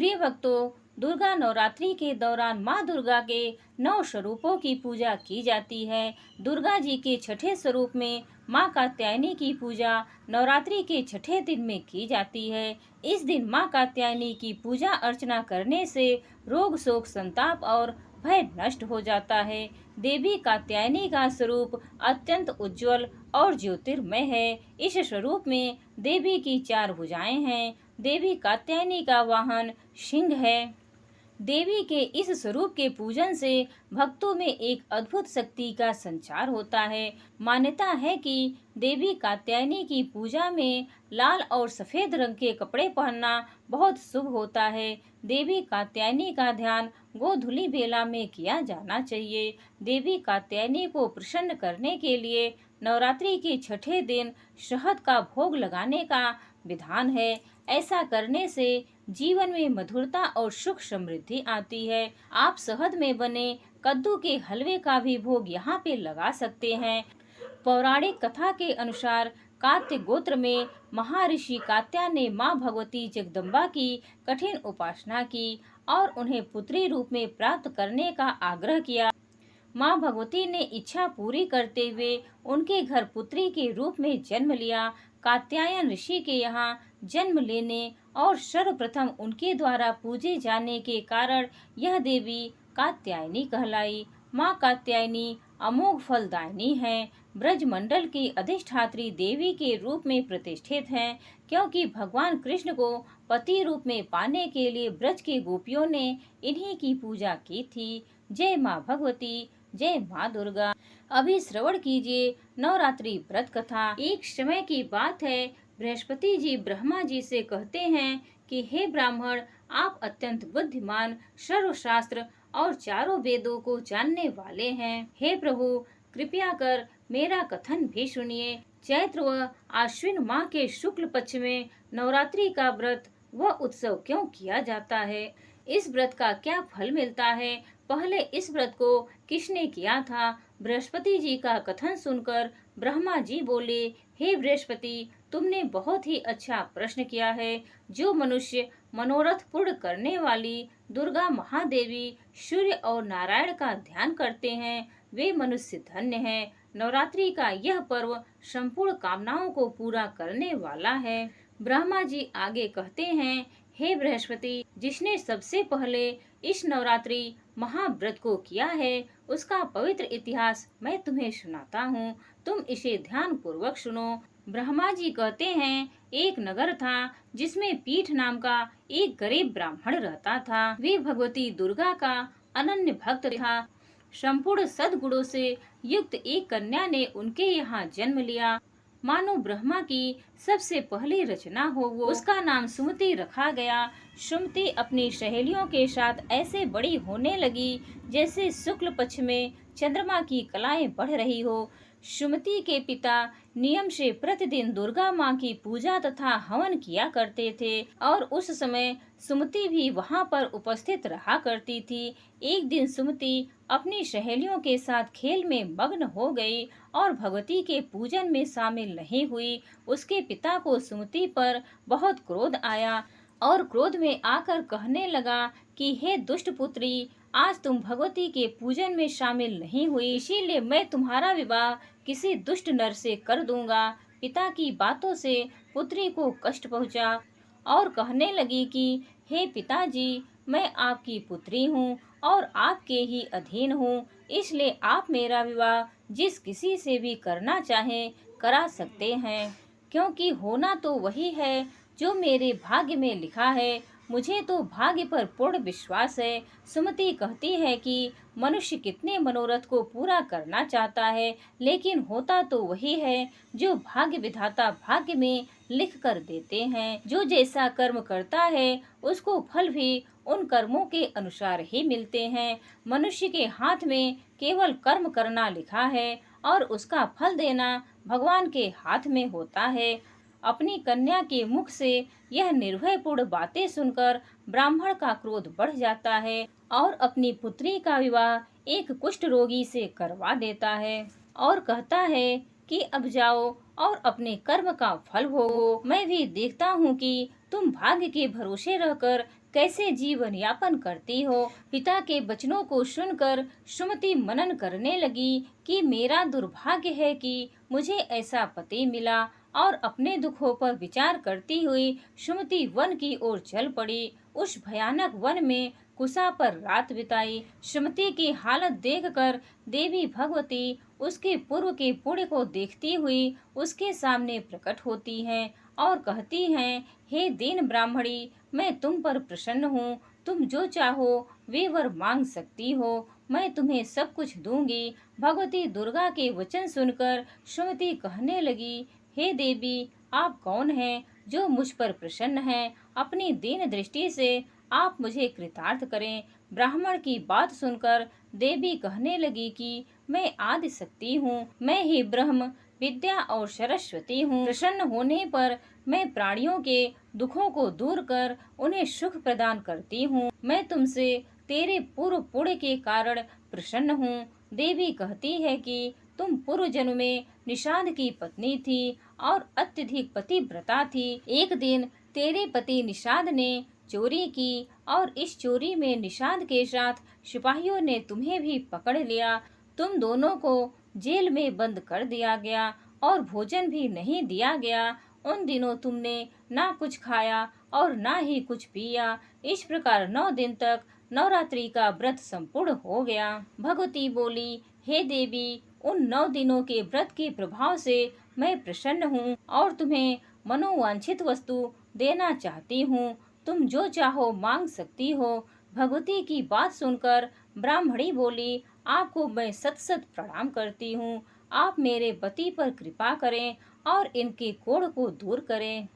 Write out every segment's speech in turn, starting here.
प्रिय भक्तों, दुर्गा नवरात्रि के दौरान माँ दुर्गा के 9 स्वरूपों की पूजा की जाती है। दुर्गा जी के छठे स्वरूप में माँ कात्यायनी की पूजा नवरात्रि के छठे दिन में की जाती है। इस दिन माँ कात्यायनी की पूजा अर्चना करने से रोग शोक संताप और भय नष्ट हो जाता है। देवी कात्यायनी का स्वरूप अत्यंत उज्जवल और ज्योतिर्मय है। इस स्वरूप में देवी की 4 भुजाएं हैं। देवी कात्यायनी का वाहन सिंह है। देवी के इस स्वरूप के पूजन से भक्तों में एक अद्भुत शक्ति का संचार होता है। मान्यता है कि देवी कात्यायनी की पूजा में लाल और सफेद रंग के कपड़े पहनना बहुत शुभ होता है। देवी कात्यायनी का ध्यान गोधूली बेला में किया जाना चाहिए। देवी कात्यायनी को प्रसन्न करने के लिए नवरात्रि के छठे दिन शहद का भोग लगाने का विधान है। ऐसा करने से जीवन में मधुरता और सुख समृद्धि आती है। आप शहद में बने कद्दू के हलवे का भी भोग यहाँ पे लगा सकते हैं। पौराणिक कथा के अनुसार कात्य गोत्र में महर्षि कात्या ने माँ भगवती जगदम्बा की कठिन उपासना की और उन्हें पुत्री रूप में प्राप्त करने का आग्रह किया। माँ भगवती ने इच्छा पूरी करते हुए उनके घर पुत्री के रूप में जन्म लिया। कात्यायन ऋषि के यहाँ जन्म लेने और सर्वप्रथम उनके द्वारा पूजे जाने के कारण यह देवी कात्यायनी कहलाई। माँ कात्यायनी अमोघ फलदायिनी है। ब्रजमंडल की अधिष्ठात्री देवी के रूप में प्रतिष्ठित हैं, क्योंकि भगवान कृष्ण को पति रूप में पाने के लिए ब्रज के गोपियों ने इन्हीं की पूजा की थी। जय माँ भगवती, जय माँ दुर्गा। अभी श्रवण कीजिए नवरात्रि व्रत कथा। एक समय की बात है, बृहस्पति जी ब्रह्मा जी से कहते हैं कि हे ब्राह्मण, आप अत्यंत बुद्धिमान, सर्वशास्त्र और चारों वेदों को जानने वाले हैं। हे प्रभु, कृपया कर मेरा कथन भी सुनिए। चैत्र व आश्विन माह के शुक्ल पक्ष में नवरात्रि का व्रत व उत्सव क्यों किया जाता है? इस व्रत का क्या फल मिलता है? पहले इस व्रत को किसने किया था? बृहस्पति जी का कथन सुनकर ब्रह्मा जी बोले, हे बृहस्पति, तुमने बहुत ही अच्छा प्रश्न किया है। जो मनुष्य मनोरथ पूर्ण करने वाली दुर्गा महादेवी, सूर्य और नारायण का ध्यान करते हैं, वे मनुष्य धन्य हैं। नवरात्रि का यह पर्व संपूर्ण कामनाओं को पूरा करने वाला है। ब्रह्मा जी आगे कहते हैं, हे बृहस्पति, जिसने सबसे पहले इस नवरात्रि महाव्रत को किया है, उसका पवित्र इतिहास मैं तुम्हें सुनाता हूँ। तुम इसे ध्यान पूर्वक सुनो। ब्रह्मा जी कहते हैं, एक नगर था जिसमें पीठ नाम का एक गरीब ब्राह्मण रहता था। वे भगवती दुर्गा का अनन्य भक्त था। संपूर्ण सद्गुणों से युक्त एक कन्या ने उनके यहाँ जन्म लिया। मानो ब्रह्मा की सबसे पहली रचना हो वो। उसका नाम सुमति रखा गया। सुमति अपनी सहेलियों के साथ ऐसे बड़ी होने लगी जैसे शुक्ल पक्ष में चंद्रमा की कलाएं बढ़ रही हो। सुमति के पिता नियम से प्रतिदिन दुर्गा माँ की पूजा तथा हवन किया करते थे और उस समय सुमति भी वहाँ पर उपस्थित रहा करती थी। एक दिन सुमति अपनी सहेलियों के साथ खेल में मग्न हो गई और भगवती के पूजन में शामिल नहीं हुई। उसके पिता को सुमति पर बहुत क्रोध आया और क्रोध में आकर कहने लगा कि हे दुष्ट पुत्री, आज तुम भगवती के पूजन में शामिल नहीं हुई, इसीलिए मैं तुम्हारा विवाह किसी दुष्ट नर से कर दूंगा। पिता की बातों से पुत्री को कष्ट पहुंचा और कहने लगी कि हे पिताजी, मैं आपकी पुत्री हूँ और आपके ही अधीन हूँ, इसलिए आप मेरा विवाह जिस किसी से भी करना चाहें करा सकते हैं, क्योंकि होना तो वही है जो मेरे भाग्य में लिखा है। मुझे तो भाग्य पर पूर्ण विश्वास है। सुमति कहती है कि मनुष्य कितने मनोरथ को पूरा करना चाहता है, लेकिन होता तो वही है जो भाग्य विधाता भाग्य में लिख कर देते हैं। जो जैसा कर्म करता है उसको फल भी उन कर्मों के अनुसार ही मिलते हैं। मनुष्य के हाथ में केवल कर्म करना लिखा है और उसका फल देना भगवान के हाथ में होता है। अपनी कन्या के मुख से यह निर्भयपूर्ण बातें सुनकर ब्राह्मण का क्रोध बढ़ जाता है और अपनी पुत्री का विवाह एक कुष्ठ रोगी से करवा देता है और कहता है कि अब जाओ और अपने कर्म का फल भोगो। मैं भी देखता हूँ कि तुम भाग्य के भरोसे रहकर कैसे जीवन यापन करती हो। पिता के वचनों को सुनकर सुमति मनन करने लगी कि मेरा दुर्भाग्य है कि मुझे ऐसा पति मिला, और अपने दुखों पर विचार करती हुई सुमति वन की ओर चल पड़ी। उस भयानक वन में कुशा पर रात बिताई। सुमति की हालत देखकर देवी भगवती उसके पूर्व के पुण्य को देखती हुई उसके सामने प्रकट होती हैं और कहती हैं, हे दीन ब्राह्मणी, मैं तुम पर प्रसन्न हूँ। तुम जो चाहो वे वर मांग सकती हो, मैं तुम्हें सब कुछ दूंगी। भगवती दुर्गा के वचन सुनकर सुमति कहने लगी, हे देवी, आप कौन हैं जो मुझ पर प्रसन्न हैं? अपनी दीन दृष्टि से आप मुझे कृतार्थ करें। ब्राह्मण की बात सुनकर देवी कहने लगी कि मैं आदि शक्ति हूँ, मैं ही ब्रह्म विद्या और सरस्वती हूँ। प्रसन्न होने पर मैं प्राणियों के दुखों को दूर कर उन्हें सुख प्रदान करती हूँ। मैं तुमसे तेरे पूर्व पुण्य के कारण प्रसन्न हूँ। देवी कहती है कि तुम पूर्व जन्म में निषाद की पत्नी थी और अत्यधिक पतिव्रता थी। एक दिन तेरे पति निषाद ने चोरी की और इस चोरी में निषाद के साथ सिपाहियों ने तुम्हें भी पकड़ लिया। तुम दोनों को जेल में बंद कर दिया गया और भोजन भी नहीं दिया गया। उन दिनों तुमने ना कुछ खाया और ना ही कुछ पिया। इस प्रकार 9 दिन तक नवरात्रि का व्रत संपूर्ण हो गया। भगवती बोली, हे देवी, उन 9 दिनों के व्रत के प्रभाव से मैं प्रसन्न हूँ और तुम्हें मनोवांछित वस्तु देना चाहती हूँ। तुम जो चाहो मांग सकती हो। भगवती की बात सुनकर ब्राह्मणी बोली, आपको मैं सत सत प्रणाम करती हूँ। आप मेरे पति पर कृपा करें और इनके कोढ़ को दूर करें।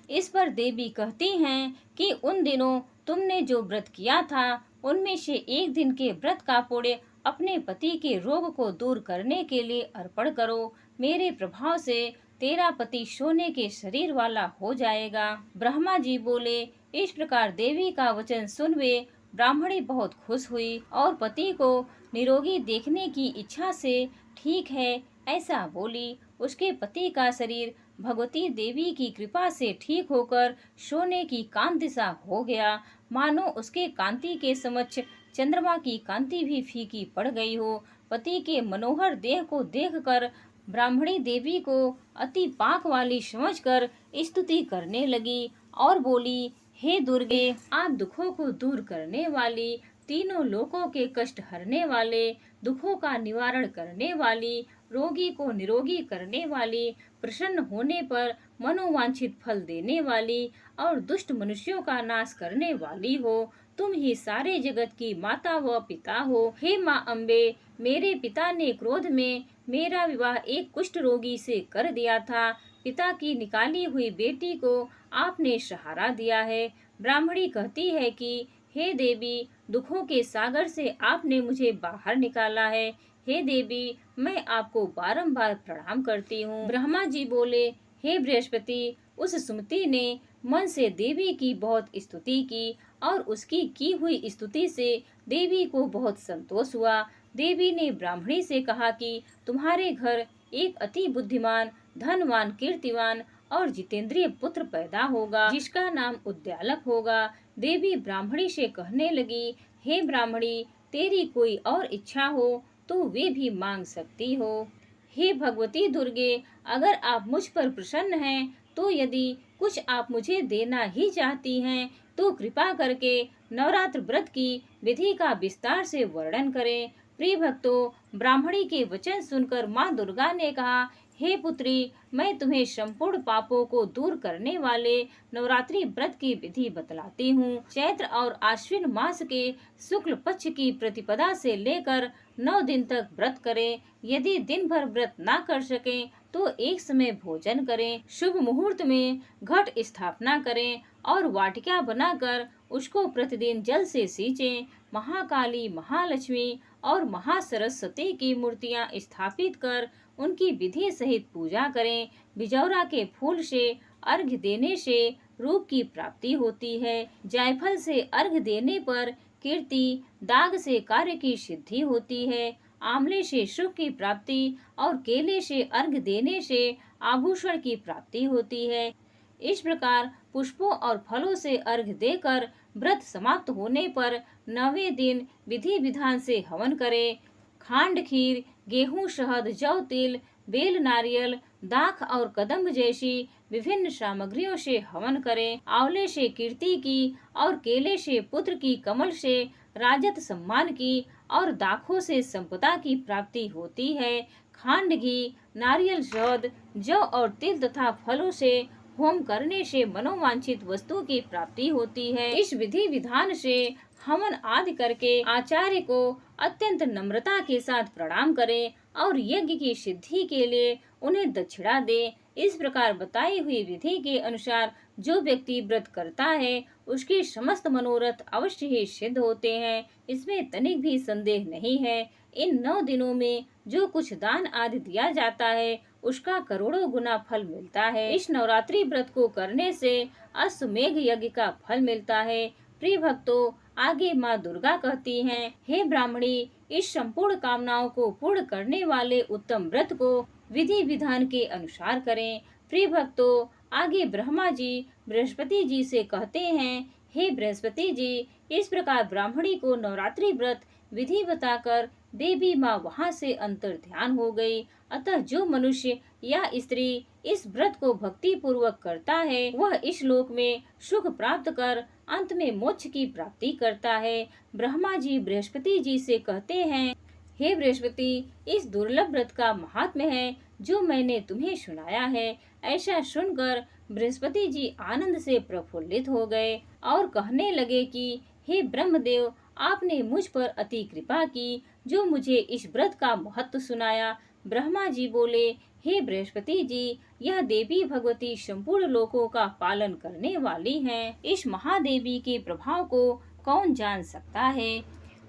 इस पर देवी कहती हैं कि उन दिनों तुमने जो व्रत किया था उनमें से एक दिन के व्रत का पुण्य अपने पति के रोग को दूर करने के लिए अर्पण करो। मेरे प्रभाव से तेरा पति सोने के शरीर वाला हो जाएगा। ब्रह्मा जी बोले, इस प्रकार देवी का वचन सुन वे ब्राह्मणी बहुत खुश हुई और पति को निरोगी देखने की इच्छा से ठीक है ऐसा बोली। उसके पति का शरीर भगवती देवी की कृपा से ठीक होकर सोने की कांति सा हो गया, मानो उसके कांति के समक्ष चंद्रमा की कांति भी फीकी पड़ गई हो। पति के मनोहर देह को देखकर ब्राह्मणी देवी को अति पाक वाली समझकर स्तुति करने लगी और बोली, हे दुर्गे, आप दुखों को दूर करने वाली, तीनों लोकों के कष्ट हरने वाले, दुखों का निवारण करने वाली, रोगी को निरोगी करने वाली, प्रसन्न होने पर मनोवांछित फल देने वाली और दुष्ट मनुष्यों का नाश करने वाली हो। तुम ही सारे जगत की माता व पिता हो। हे माँ अम्बे, मेरे पिता ने क्रोध में मेरा विवाह एक कुष्ठ रोगी से कर दिया था। पिता की निकाली हुई बेटी को आपने सहारा दिया है। ब्राह्मणी कहती है कि हे देवी, दुखों के सागर से आपने मुझे बाहर निकाला है। हे देवी, मैं आपको बारंबार प्रणाम करती हूँ। ब्रह्मा जी बोले, हे बृहस्पति, उस सुमति ने मन से देवी की बहुत स्तुति की और उसकी की हुई स्तुति से देवी को बहुत संतोष हुआ। देवी ने ब्राह्मणी से कहा कि तुम्हारे घर एक अति बुद्धिमान, धनवान, कीर्तिवान और जितेंद्रिय पुत्र पैदा होगा जिसका नाम उद्यालक होगा। देवी ब्राह्मणी से कहने लगी, हे ब्राह्मणी, तेरी कोई और इच्छा हो तो वे भी मांग सकती हो। हे भगवती दुर्गे, अगर आप मुझ पर प्रसन्न हैं तो यदि कुछ आप मुझे देना ही चाहती हैं तो कृपा करके नवरात्र व्रत की विधि का विस्तार से वर्णन करें। प्रिय भक्तों, ब्राह्मणी के वचन सुनकर माँ दुर्गा ने कहा, हे पुत्री, मैं तुम्हें संपूर्ण पापों को दूर करने वाले नवरात्रि व्रत की विधि बतलाती हूँ। चैत्र और आश्विन मास के शुक्ल पक्ष की प्रतिपदा से लेकर 9 दिन तक व्रत करें। यदि दिन भर व्रत ना कर सकें तो एक समय भोजन करें। शुभ मुहूर्त में घट स्थापना करें और वाटिका बनाकर उसको प्रतिदिन जल से सींचें। महाकाली, महालक्ष्मी और महासरस्वती की मूर्तियां स्थापित कर उनकी विधि सहित पूजा करें। बिजौरा के फूल से अर्घ्य देने से रूप की प्राप्ति होती है। जायफल से अर्घ्य देने पर कीर्ति, दाग से कार्य की सिद्धि होती है। आंवले से सुख की प्राप्ति और केले से अर्घ्य देने से आभूषण की प्राप्ति होती है। इस प्रकार पुष्पों और फलों से अर्घ्य देकर व्रत समाप्त होने पर 9वें दिन विधि विधान से हवन करें। खांड खीर, गेहूं, शहद, जौ, तिल, बेल, नारियल, दाख और कदम्ब जैसी विभिन्न सामग्रियों से हवन करें। आंवले से कीर्ति की और केले से पुत्र की, कमल से राजत सम्मान की और दाखों से संपदा की प्राप्ति होती है। खांड घी, नारियल, शहद, जौ और तिल तथा फलों से होम करने से मनोवांछित वस्तु की प्राप्ति होती है। इस विधि विधान से हवन आदि करके आचार्य को अत्यंत नम्रता के साथ प्रणाम करें और यज्ञ की सिद्धि के लिए उन्हें दक्षिणा दे। इस प्रकार बताई हुई विधि के अनुसार जो व्यक्ति व्रत करता है उसके समस्त मनोरथ अवश्य ही सिद्ध होते हैं, इसमें तनिक भी संदेह नहीं है। इन 9 दिनों में जो कुछ दान आदि दिया जाता है उसका करोड़ों गुना फल मिलता है। इस नवरात्रि व्रत को करने से अश्वमेघ यज्ञ का फल मिलता है। प्रिय भक्तों, आगे माँ दुर्गा कहती हैं, हे ब्राह्मणी, इस संपूर्ण कामनाओं को पूर्ण करने वाले उत्तम व्रत को विधि विधान के अनुसार करें। प्रिय भक्तों, आगे ब्रह्मा जी बृहस्पति जी से कहते हैं, हे बृहस्पति जी, इस प्रकार ब्राह्मणी को नवरात्रि व्रत विधि बताकर देवी माँ वहाँ से अंतर ध्यान हो गई। अतः जो मनुष्य या स्त्री इस व्रत को भक्ति पूर्वक करता है वह इस लोक में सुख प्राप्त कर अंत में मोक्ष की प्राप्ति करता है। ब्रह्मा जी बृहस्पति जी से कहते हैं, हे बृहस्पति, इस दुर्लभ व्रत का महात्म्य है जो मैंने तुम्हें सुनाया है। ऐसा सुनकर बृहस्पति जी आनंद से प्रफुल्लित हो गए और कहने लगे कि हे ब्रह्मदेव, आपने मुझ पर अति कृपा की जो मुझे इस व्रत का महत्व सुनाया। ब्रह्मा जी बोले, हे बृहस्पति जी, यह देवी भगवती संपूर्ण लोकों का पालन करने वाली हैं। इस महादेवी के प्रभाव को कौन जान सकता है।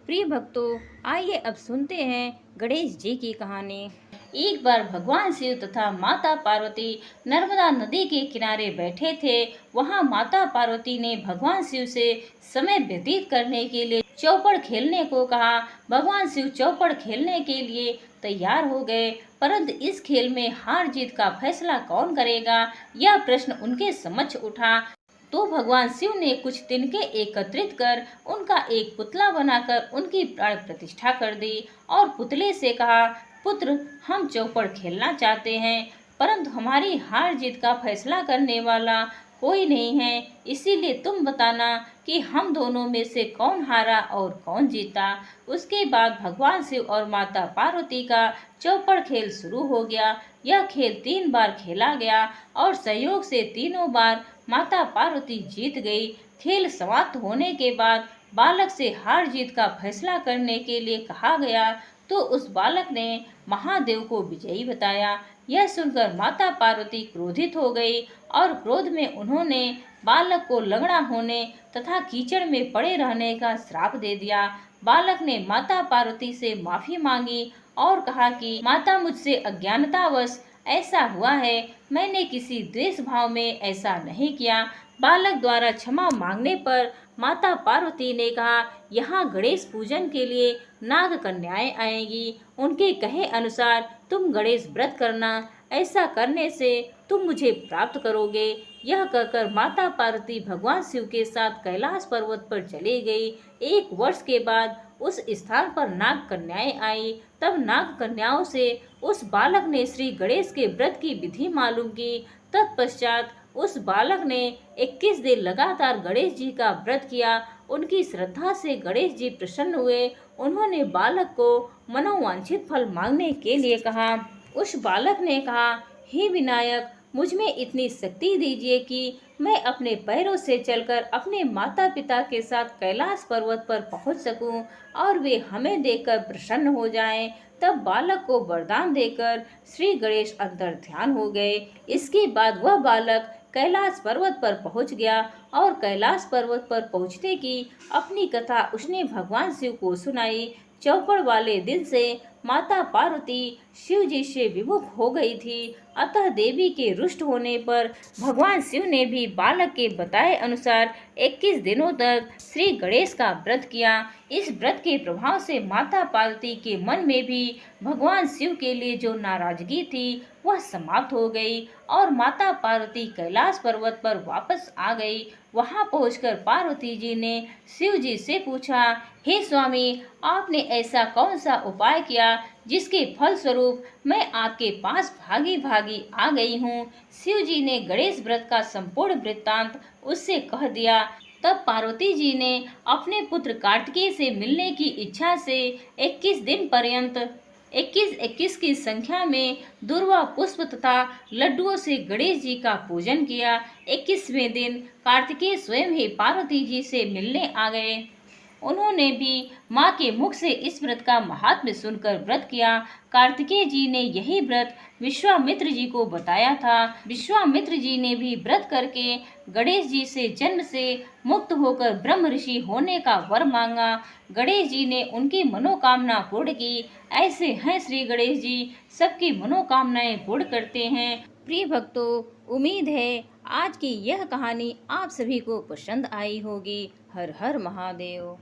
प्रिय भक्तों, आइए अब सुनते हैं गणेश जी की कहानी। एक बार भगवान शिव तथा माता पार्वती नर्मदा नदी के किनारे बैठे थे। वहां माता पार्वती ने भगवान शिव से समय व्यतीत करने के लिए चौपड़ खेलने को कहा। भगवान शिव चौपड़ खेलने के लिए तैयार हो गए, परंतु इस खेल में हार जीत का फैसला कौन करेगा, यह प्रश्न उनके समक्ष उठा। तो भगवान शिव ने कुछ तिनके एकत्रित कर उनका एक पुतला बनाकर उनकी प्राण प्रतिष्ठा कर दी और पुतले से कहा, पुत्र, हम चौपड़ खेलना चाहते हैं, परंतु हमारी हार जीत का फैसला करने वाला कोई नहीं है, इसीलिए तुम बताना कि हम दोनों में से कौन हारा और कौन जीता। उसके बाद भगवान शिव और माता पार्वती का चौपड़ खेल शुरू हो गया। यह खेल 3 बार खेला गया और संयोग से तीनों बार माता पार्वती जीत गई। खेल समाप्त होने के बाद बालक से हार जीत का फैसला करने के लिए कहा गया, तो उस बालक ने महादेव को विजयी बताया। यह सुनकर माता पार्वती क्रोधित हो गई और क्रोध में उन्होंने बालक को लंगड़ा होने तथा कीचड़ में पड़े रहने का श्राप दे दिया। बालक ने माता पार्वती से माफी मांगी और कहा कि माता, मुझसे अज्ञानतावश ऐसा हुआ है, मैंने किसी द्वेष भाव में ऐसा नहीं किया। बालक द्वारा क्षमा मांगने पर माता पार्वती ने कहा, यहाँ गणेश पूजन के लिए नाग कन्याएं आएंगी, उनके कहे अनुसार तुम गणेश व्रत करना, ऐसा करने से तुम मुझे प्राप्त करोगे। यह कहकर माता पार्वती भगवान शिव के साथ कैलाश पर्वत पर चली गई। 1 वर्ष के बाद उस स्थान पर नाग कन्याएं आई। तब नाग कन्याओं से उस बालक ने श्री गणेश के व्रत की विधि मालूम की। तत्पश्चात उस बालक ने 21 दिन लगातार गणेश जी का व्रत किया। उनकी श्रद्धा से गणेश जी प्रसन्न हुए। उन्होंने बालक को मनोवांछित फल मांगने के लिए कहा। उस बालक ने कहा, हे विनायक, मुझ में इतनी शक्ति दीजिए कि मैं अपने पैरों से चलकर अपने माता पिता के साथ कैलाश पर्वत पर पहुंच सकूं और वे हमें देखकर प्रसन्न हो जाएं। तब बालक को वरदान देकर श्री गणेश अंतर ध्यान हो गए। इसके बाद वह बालक कैलाश पर्वत पर पहुंच गया और कैलाश पर्वत पर पहुंचने की अपनी कथा उसने भगवान शिव को सुनाई। चौपड़ वाले दिन से माता पार्वती शिव जी से विमुख हो गई थी। अतः देवी के रुष्ट होने पर भगवान शिव ने भी बालक के बताए अनुसार 21 दिनों तक श्री गणेश का व्रत किया। इस व्रत के प्रभाव से माता पार्वती के मन में भी भगवान शिव के लिए जो नाराजगी थी वह समाप्त हो गई और माता पार्वती कैलाश पर्वत पर वापस आ गई। वहां पहुंचकर पार्वती जी ने शिव जी से पूछा, हे स्वामी, आपने ऐसा कौन सा उपाय किया जिसके फल स्वरूप मैं आपके पास भागी भागी आ गई हूँ। शिव जी ने गणेश व्रत का संपूर्ण वृत्तांत उससे कह दिया। तब पार्वती जी ने अपने पुत्र कार्तिकेय से मिलने की इच्छा से 21 दिन पर्यंत 21-21 की संख्या में दूर्वा पुष्प तथा लड्डुओं से गणेश जी का पूजन किया। 21वें दिन कार्तिकेय स्वयं ही पार्वती जी से मिलने आ गए। उन्होंने भी माँ के मुख से इस व्रत का महात्म्य सुनकर व्रत किया। कार्तिकेय जी ने यही व्रत विश्वामित्र जी को बताया था। विश्वामित्र जी ने भी व्रत करके गणेश जी से जन्म से मुक्त होकर ब्रह्म ऋषि होने का वर मांगा। गणेश जी ने उनकी मनोकामना पूर्ण की। ऐसे हैं श्री गणेश जी, सबकी मनोकामनाएं पूर्ण करते हैं। प्रिय भक्तों, उम्मीद है आज की यह कहानी आप सभी को पसंद आई होगी। हर हर महादेव।